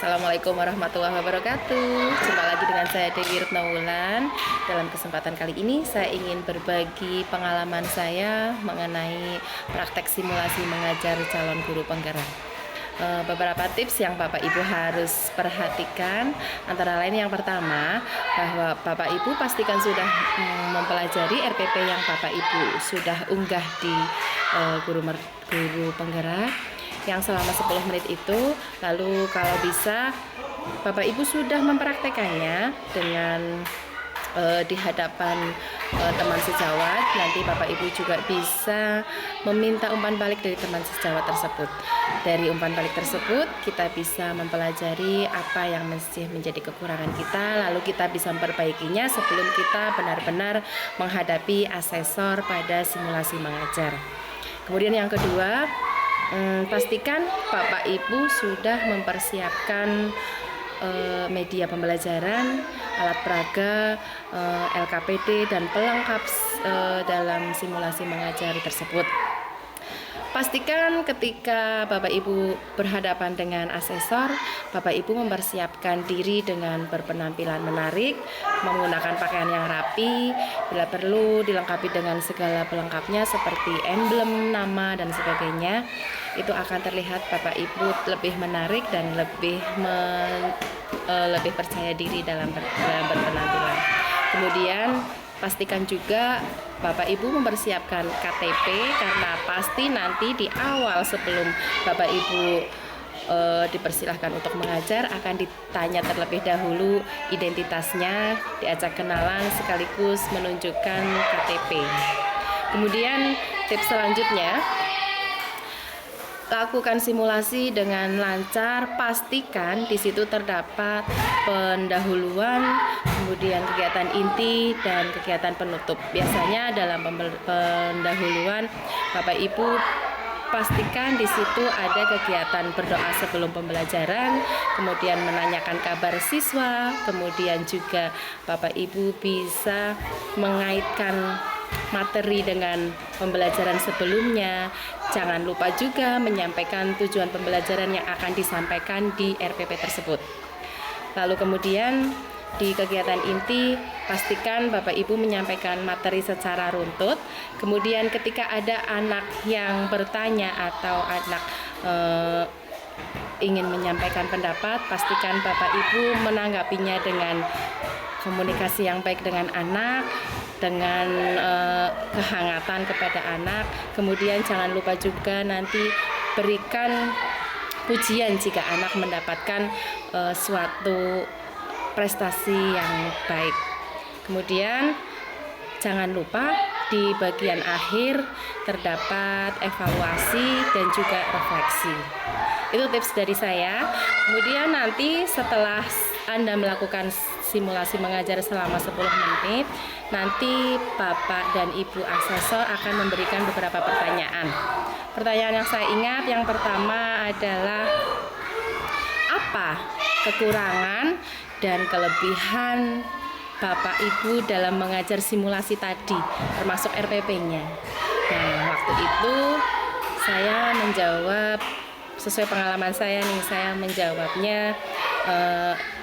Assalamualaikum warahmatullahi wabarakatuh. Jumpa lagi dengan saya Dewi Retnawulan. Dalam kesempatan kali ini saya ingin berbagi pengalaman saya mengenai praktek simulasi mengajar calon guru penggerak. Beberapa tips yang Bapak Ibu harus perhatikan, antara lain yang pertama, bahwa Bapak Ibu pastikan sudah mempelajari RPP yang Bapak Ibu sudah unggah di guru penggerak yang selama 10 menit itu. Lalu kalau bisa Bapak Ibu sudah mempraktekannya dengan di hadapan teman sejawat. Nanti Bapak Ibu juga bisa meminta umpan balik dari teman sejawat tersebut. Dari umpan balik tersebut kita bisa mempelajari apa yang masih menjadi kekurangan kita, lalu kita bisa memperbaikinya sebelum kita benar-benar menghadapi asesor pada simulasi mengajar. Kemudian yang kedua, pastikan Bapak Ibu sudah mempersiapkan media pembelajaran, alat peraga, LKPD, dan pelengkap dalam simulasi mengajar tersebut. Pastikan ketika Bapak Ibu berhadapan dengan asesor, Bapak Ibu mempersiapkan diri dengan berpenampilan menarik, menggunakan pakaian yang rapi, bila perlu dilengkapi dengan segala pelengkapnya seperti emblem, nama, dan sebagainya. Itu akan terlihat Bapak Ibu lebih menarik dan lebih percaya diri dalam berpenampilan. Kemudian pastikan juga Bapak Ibu mempersiapkan KTP, karena pasti nanti di awal sebelum Bapak Ibu dipersilahkan untuk mengajar akan ditanya terlebih dahulu identitasnya, diajak kenalan sekaligus menunjukkan KTP. Kemudian tips selanjutnya, lakukan simulasi dengan lancar, pastikan di situ terdapat pendahuluan, kemudian kegiatan inti dan kegiatan penutup. Biasanya dalam pendahuluan Bapak Ibu pastikan di situ ada kegiatan berdoa sebelum pembelajaran, kemudian menanyakan kabar siswa, kemudian juga Bapak Ibu bisa mengaitkan materi dengan pembelajaran sebelumnya. Jangan lupa juga menyampaikan tujuan pembelajaran yang akan disampaikan di RPP tersebut. Lalu kemudian di kegiatan inti, pastikan Bapak Ibu menyampaikan materi secara runtut. Kemudian ketika ada anak yang bertanya atau anak ingin menyampaikan pendapat, pastikan Bapak Ibu menanggapinya dengan komunikasi yang baik dengan anak, dengan kehangatan kepada anak. Kemudian jangan lupa juga nanti berikan pujian jika anak mendapatkan suatu prestasi yang baik. Kemudian jangan lupa di bagian akhir terdapat evaluasi dan juga refleksi. Itu tips dari saya. Kemudian nanti setelah Anda melakukan simulasi mengajar selama 10 menit, nanti Bapak dan Ibu asesor akan memberikan beberapa pertanyaan. Pertanyaan yang saya ingat yang pertama adalah, apa kekurangan dan kelebihan Bapak Ibu dalam mengajar simulasi tadi, termasuk RPP-nya. Nah, waktu itu saya menjawab sesuai pengalaman saya nih, saya menjawabnya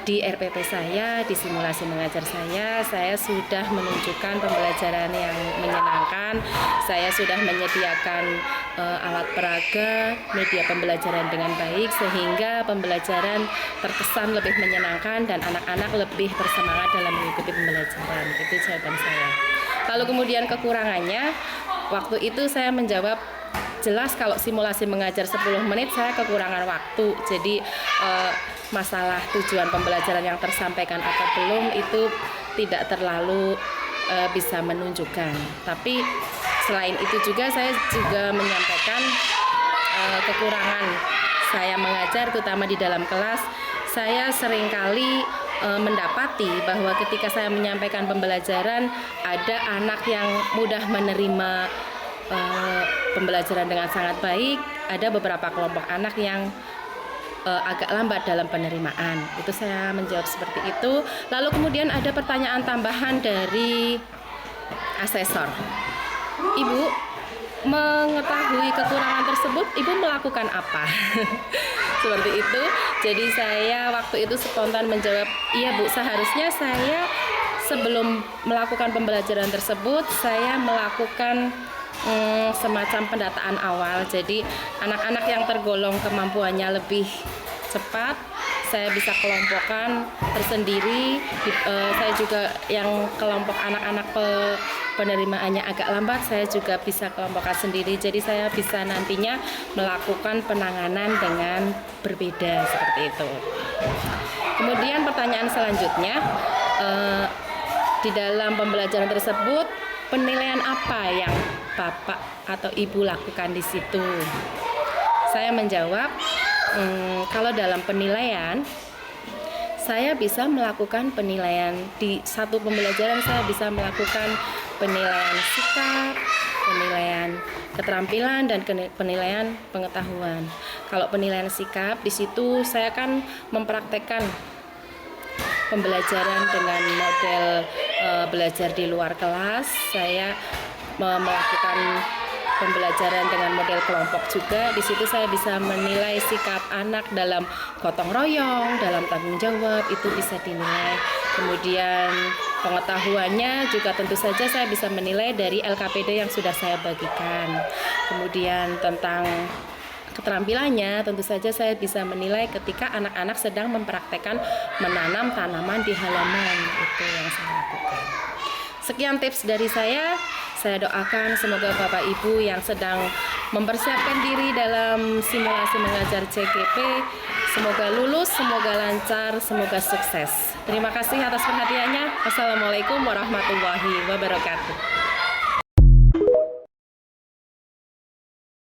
di RPP saya, di simulasi mengajar saya sudah menunjukkan pembelajaran yang menyenangkan. Saya sudah menyediakan alat peraga, media pembelajaran dengan baik, sehingga pembelajaran terkesan lebih menyenangkan dan anak-anak lebih bersemangat dalam mengikuti pembelajaran. Itu jawaban saya. Lalu kemudian kekurangannya, waktu itu saya menjawab, jelas kalau simulasi mengajar 10 menit saya kekurangan waktu. Jadi masalah tujuan pembelajaran yang tersampaikan atau belum itu tidak terlalu bisa menunjukkan. Tapi selain itu juga saya juga menyampaikan kekurangan saya mengajar, terutama di dalam kelas. Saya seringkali mendapati bahwa ketika saya menyampaikan pembelajaran, ada anak yang mudah menerima pembelajaran dengan sangat baik, ada beberapa kelompok anak yang agak lambat dalam penerimaan. Itu saya menjawab seperti itu. Lalu kemudian ada pertanyaan tambahan dari asesor. Ibu, mengetahui kekurangan tersebut, Ibu melakukan apa? seperti itu. Jadi saya waktu itu spontan menjawab, iya Bu, seharusnya saya sebelum melakukan pembelajaran tersebut saya melakukan semacam pendataan awal. Jadi anak-anak yang tergolong kemampuannya lebih cepat saya bisa kelompokkan tersendiri. Saya juga yang kelompok anak-anak penerimaannya agak lambat saya juga bisa kelompokkan sendiri. Jadi saya bisa nantinya melakukan penanganan dengan berbeda seperti itu. Kemudian pertanyaan selanjutnya, di dalam pembelajaran tersebut penilaian apa yang Bapak atau Ibu lakukan di situ? Saya menjawab, kalau dalam penilaian saya bisa melakukan penilaian di satu pembelajaran. Saya bisa melakukan penilaian sikap, penilaian keterampilan, dan penilaian pengetahuan. Kalau penilaian sikap, di situ saya akan mempraktekkan pembelajaran dengan model belajar di luar kelas. Saya melakukan pembelajaran dengan model kelompok juga. Di situ saya bisa menilai sikap anak dalam gotong royong, dalam tanggung jawab, itu bisa dinilai. Kemudian pengetahuannya juga tentu saja saya bisa menilai dari LKPD yang sudah saya bagikan. Kemudian tentang keterampilannya tentu saja saya bisa menilai ketika anak-anak sedang mempraktekkan menanam tanaman di halaman. Itu yang saya lakukan. Sekian tips dari saya. Saya doakan semoga Bapak Ibu yang sedang mempersiapkan diri dalam simulasi mengajar CGP semoga lulus, semoga lancar, semoga sukses. Terima kasih atas perhatiannya. Wassalamualaikum warahmatullahi wabarakatuh.